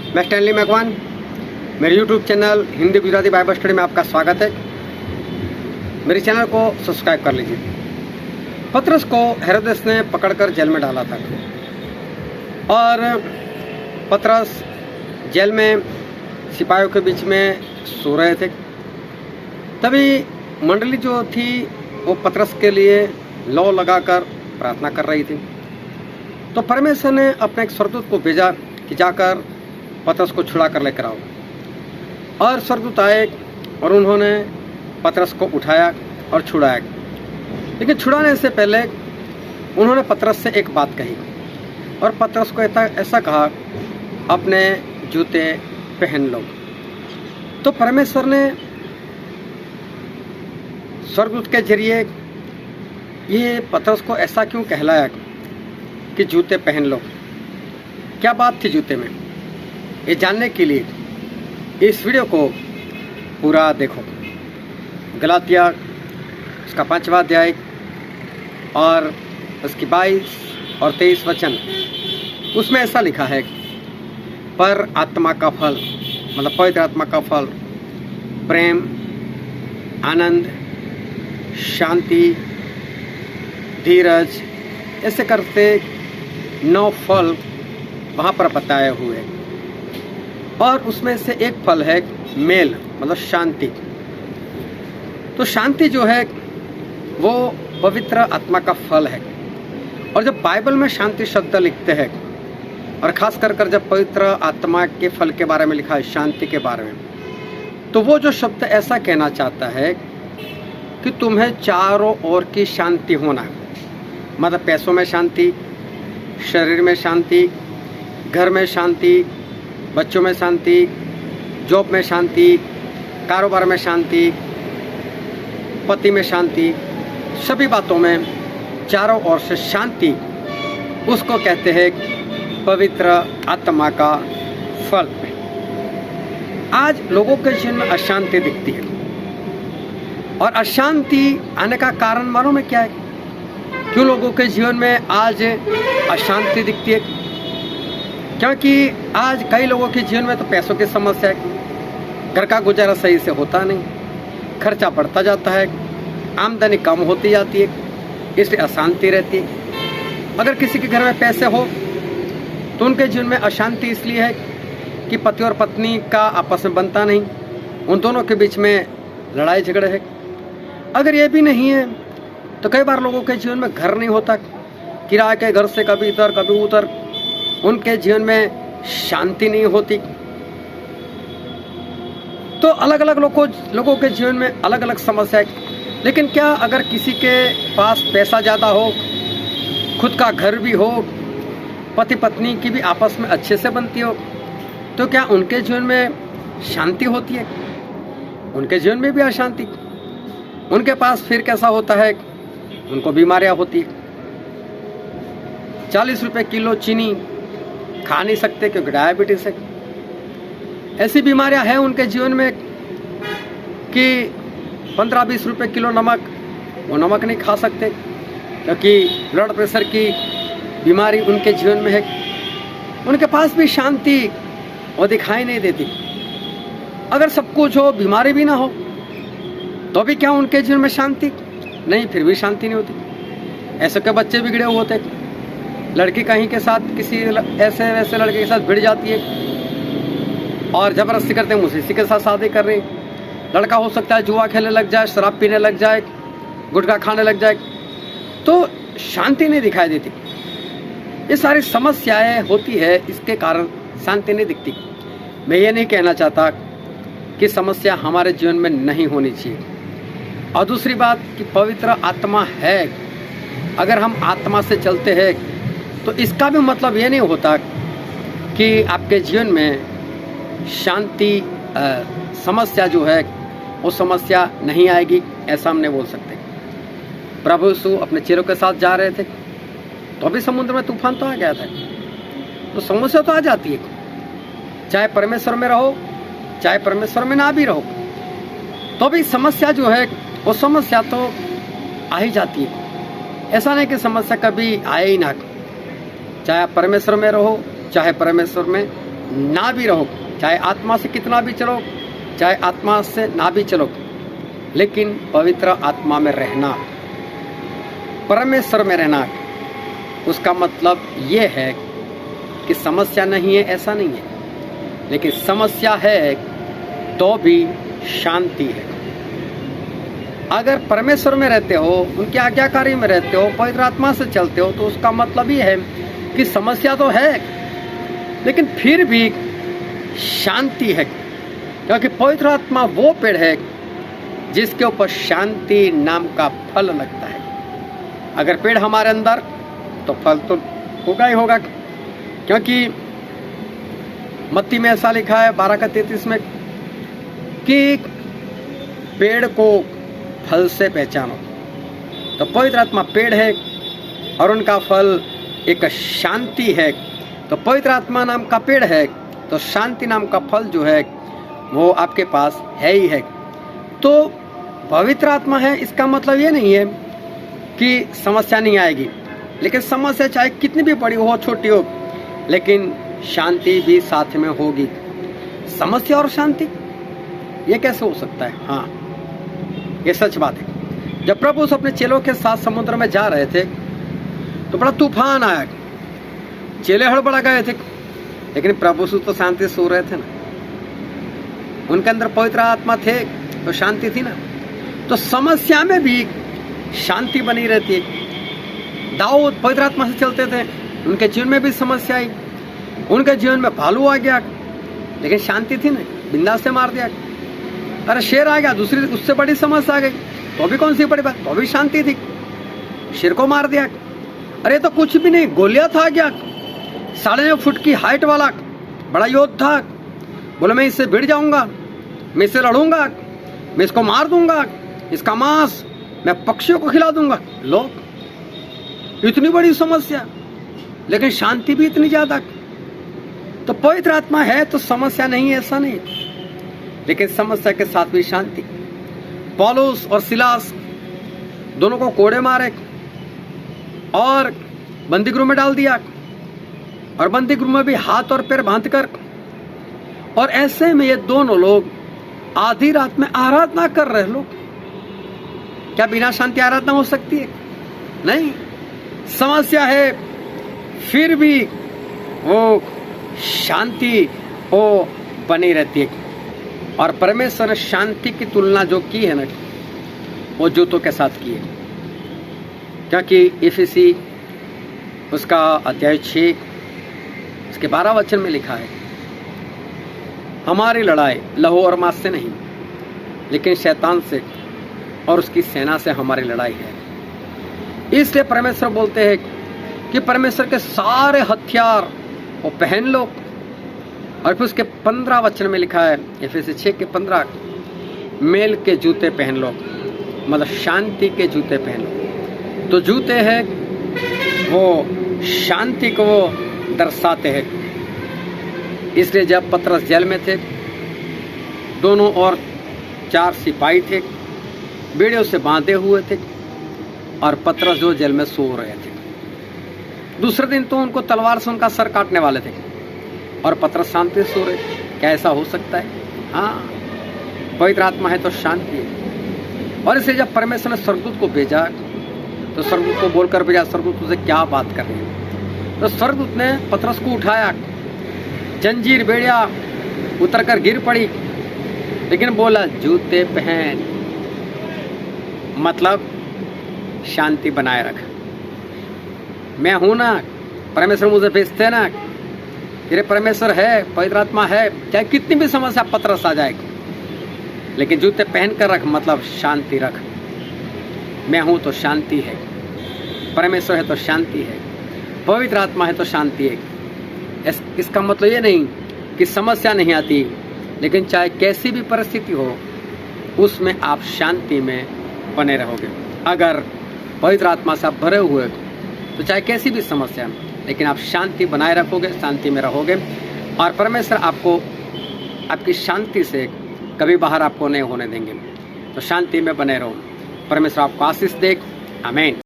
मैं स्टैनली मैकवान, मेरे YouTube channel Hindi Gujarati Bible study में आपका स्वागत है। मेरे चैनल को सब्सक्राइब कर लीजिए। पतरस को हेरोदेस ने पकड़कर जेल में डाला था और पतरस जेल में सिपाहियों के बीच में सो रहे थे। तभी मंडली जो थी वो पतरस के लिए लौ लगाकर प्रार्थना कर रही थी। तो परमेश्वर ने अपने एक स्वर्गदूत को भेजा कि जाकर पतरस को छुड़ा कर लेकर आओ। और स्वर्गदूत आए और उन्होंने पतरस को उठाया और छुड़ाया। लेकिन छुड़ाने से पहले उन्होंने पतरस से एक बात कही और पतरस को ऐसा कहा, अपने जूते पहन लो। तो परमेश्वर ने स्वर्गदूत के जरिए ये पतरस को ऐसा क्यों कहलाया कि जूते पहन लो? क्या बात थी जूते में? ये जानने के लिए इस वीडियो को पूरा देखो। गलातिया उसका 5वां अध्याय और उसकी 22 और 23 वचन, उसमें ऐसा लिखा है, पर आत्मा का फल मतलब पवित्र आत्मा का फल प्रेम, आनंद, शांति, धीरज, ऐसे करते 9 फल वहाँ पर बताए हुए। और उसमें से एक फल है मेल मतलब शांति। तो शांति जो है वो पवित्र आत्मा का फल है। और जब बाइबल में शांति शब्द लिखते हैं और ख़ास कर जब पवित्र आत्मा के फल के बारे में लिखा है, शांति के बारे में, तो वो जो शब्द ऐसा कहना चाहता है कि तुम्हें चारों ओर की शांति होना, मतलब पैसों में शांति, शरीर में शांति, घर में शांति, बच्चों में शांति, जॉब में शांति, कारोबार में शांति, पति में शांति, सभी बातों में चारों ओर से शांति, उसको कहते हैं पवित्र आत्मा का फल। आज लोगों के जीवन में अशांति दिखती है और अशांति आने का कारण मालूम है क्या है? क्यों लोगों के जीवन में आज अशांति दिखती है? क्योंकि आज कई लोगों के जीवन में तो पैसों की समस्या है, घर का गुजारा सही से होता नहीं, खर्चा बढ़ता जाता है, आमदनी कम होती जाती है, इसलिए अशांति रहती है। अगर किसी के घर में पैसे हो तो उनके जीवन में अशांति इसलिए है कि पति और पत्नी का आपस में बनता नहीं, उन दोनों के बीच में लड़ाई झगड़े है। अगर ये भी नहीं है तो कई बार लोगों के जीवन में घर नहीं होता, किराए के घर से कभी इधर कभी उधर, उनके जीवन में शांति नहीं होती। तो अलग अलग लोगों के जीवन में अलग अलग समस्या है। लेकिन क्या अगर किसी के पास पैसा ज़्यादा हो, खुद का घर भी हो, पति पत्नी की भी आपस में अच्छे से बनती हो, तो क्या उनके जीवन में शांति होती है? उनके जीवन में भी अशांति। उनके पास फिर कैसा होता है, उनको बीमारियां होती। 40 रुपये किलो चीनी खा नहीं सकते क्योंकि डायबिटीज है। ऐसी बीमारियां हैं उनके जीवन में कि 15-20 रुपये किलो नमक, वो नमक नहीं खा सकते क्योंकि ब्लड प्रेशर की बीमारी उनके जीवन में है। उनके पास भी शांति वो दिखाई नहीं देती। अगर सब कुछ हो, बीमारी भी ना हो, तो भी क्या उनके जीवन में शांति नहीं? फिर भी शांति नहीं होती। ऐसे के बच्चे बिगड़े हुए होते, लड़की कहीं के साथ किसी ऐसे वैसे लड़के के साथ भिड़ जाती है और ज़बरदस्ती करते हैं, मुझे इसी के साथ शादी कर रही। लड़का हो सकता है जुआ खेलने लग जाए, शराब पीने लग जाए, गुटखा खाने लग जाए, तो शांति नहीं दिखाई देती। ये सारी समस्याएं होती है, इसके कारण शांति नहीं दिखती। मैं ये नहीं कहना चाहता कि समस्या हमारे जीवन में नहीं होनी चाहिए। और दूसरी बात कि पवित्र आत्मा है, अगर हम आत्मा से चलते हैं तो इसका भी मतलब ये नहीं होता कि आपके जीवन में शांति समस्या जो है वो समस्या नहीं आएगी, ऐसा हम नहीं बोल सकते। प्रभु यीशु अपने चेलों के साथ जा रहे थे तो अभी समुद्र में तूफान तो आ गया था, तो समस्या तो आ जाती है। चाहे परमेश्वर में रहो, चाहे परमेश्वर में ना भी रहो, तो भी समस्या जो है वो समस्या तो आ ही जाती है। ऐसा नहीं कि समस्या कभी आए ही ना। चाहे आप परमेश्वर में रहो, चाहे परमेश्वर में ना भी रहो, चाहे आत्मा से कितना भी चलो, चाहे आत्मा से ना भी चलो, लेकिन पवित्र आत्मा में रहना, परमेश्वर में रहना, उसका मतलब ये है कि समस्या नहीं है ऐसा नहीं है, लेकिन समस्या है तो भी शांति है। अगर परमेश्वर में रहते हो, उनके आज्ञाकारी में रहते हो, पवित्र आत्मा से चलते हो, तो उसका मतलब ये है कि समस्या तो है लेकिन फिर भी शांति है, क्योंकि पवित्र आत्मा वो पेड़ है जिसके ऊपर शांति नाम का फल लगता है। अगर पेड़ हमारे अंदर तो फल तो होगा ही होगा, क्योंकि मत्ती में ऐसा लिखा है 12:33 में कि पेड़ को फल से पहचानो। तो पवित्र आत्मा पेड़ है और उनका फल एक शांति है। तो पवित्र आत्मा नाम का पेड़ है तो शांति नाम का फल जो है वो आपके पास है ही है। तो पवित्र आत्मा है इसका मतलब ये नहीं है कि समस्या नहीं आएगी, लेकिन समस्या चाहे कितनी भी बड़ी हो छोटी हो, लेकिन शांति भी साथ में होगी। समस्या और शांति ये कैसे हो सकता है? हाँ, ये सच बात है। जब प्रभु अपने चेलों के साथ समुद्र में जा रहे थे तो बड़ा तूफान आया, चेले हड़बड़ा गए थे, लेकिन प्रभु तो शांति से सो रहे थे ना, उनके अंदर पवित्र आत्मा थे तो शांति थी ना। तो समस्या में भी शांति बनी रहती है। दाऊद पवित्र आत्मा से चलते थे, उनके जीवन में भी समस्या आई, उनके जीवन में भालू आ गया लेकिन शांति थी ना, बिंदास से मार दिया। अरे शेर आ गया, दूसरी उससे बड़ी समस्या आ गई, तो भी कौन सी बड़ी बात, तो भी शांति थी, शेर को मार दिया। अरे तो कुछ भी नहीं, गोलियत आ गया, 9.5 फुट की हाइट वाला बड़ा योद्धा, बोले मैं इससे भिड़ जाऊंगा, मैं इससे लड़ूंगा, मैं इसको मार दूंगा, इसका मांस मैं पक्षियों को खिला दूंगा। लोग इतनी बड़ी समस्या, लेकिन शांति भी इतनी ज्यादा। तो पवित्र आत्मा है तो समस्या नहीं है ऐसा नहीं, लेकिन समस्या के साथ भी शांति। पौलुस और सिलास दोनों को कोड़े मारे और बंदीगृह में डाल दिया, और बंदीगृह में भी हाथ और पैर बांधकर, और ऐसे में ये दोनों लोग आधी रात में आराधना कर रहे लोग। क्या बिना शांति आराधना हो सकती है? नहीं, समस्या है फिर भी वो शांति वो बनी रहती है। और परमेश्वर ने शांति की तुलना जो की है ना, वो जूतों के साथ की है, क्योंकि इफिसी उसका अध्याय 6 उसके 12 वचन में लिखा है, हमारी लड़ाई लहू और मांस से नहीं, लेकिन शैतान से और उसकी सेना से हमारी लड़ाई है। इसलिए परमेश्वर बोलते हैं कि परमेश्वर के सारे हथियार वो पहन लो। और फिर उसके 15 वचन में लिखा है, एफएसी 6 के 15, मेल के जूते पहन लो, मतलब शांति के जूते पहन लो। तो जूते हैं वो शांति को वो दर्शाते हैं। इसलिए जब पतरस जेल में थे, दोनों और 4 सिपाही थे, बेड़ियों से बांधे हुए थे, और पतरस जो जेल में सो रहे थे। दूसरे दिन तो उनको तलवार से उनका सर काटने वाले थे, और पतरस शांति से सो रहे। क्या ऐसा हो सकता है? हाँ, पवित्र आत्मा है तो शांति है। और इसलिए जब परमेश्वर ने स्वर्गदूत को भेजा तो स्वर्गदूत को बोलकर भेजा, स्वर्गदूत तुझे क्या बात कर रहे हैं? तो स्वर्गदूत ने पतरस को उठाया, जंजीर बेड़िया उतर कर गिर पड़ी, लेकिन बोला जूते पहन, मतलब शांति बनाए रख। मैं हूं ना, परमेश्वर मुझे भेजते ना, तेरे परमेश्वर है, पवित्र आत्मा है, चाहे कितनी भी समस्या पतरस आ जाएगी, लेकिन जूते पहन कर रख, मतलब शांति रख। मैं हूं तो शांति है, परमेश्वर है तो शांति है, पवित्र आत्मा है तो शांति है। इसका मतलब ये नहीं कि समस्या नहीं आती, लेकिन चाहे कैसी भी परिस्थिति हो उसमें आप शांति में बने रहोगे। अगर पवित्र आत्मा से आप भरे हुए तो चाहे कैसी भी समस्या, लेकिन आप शांति बनाए रखोगे, शांति में रहोगे, और परमेश्वर आपको आपकी शांति से कभी बाहर आपको नहीं होने देंगे। तो शांति में बने रहो। परमेश्वर आपको आशीष दे। आमीन।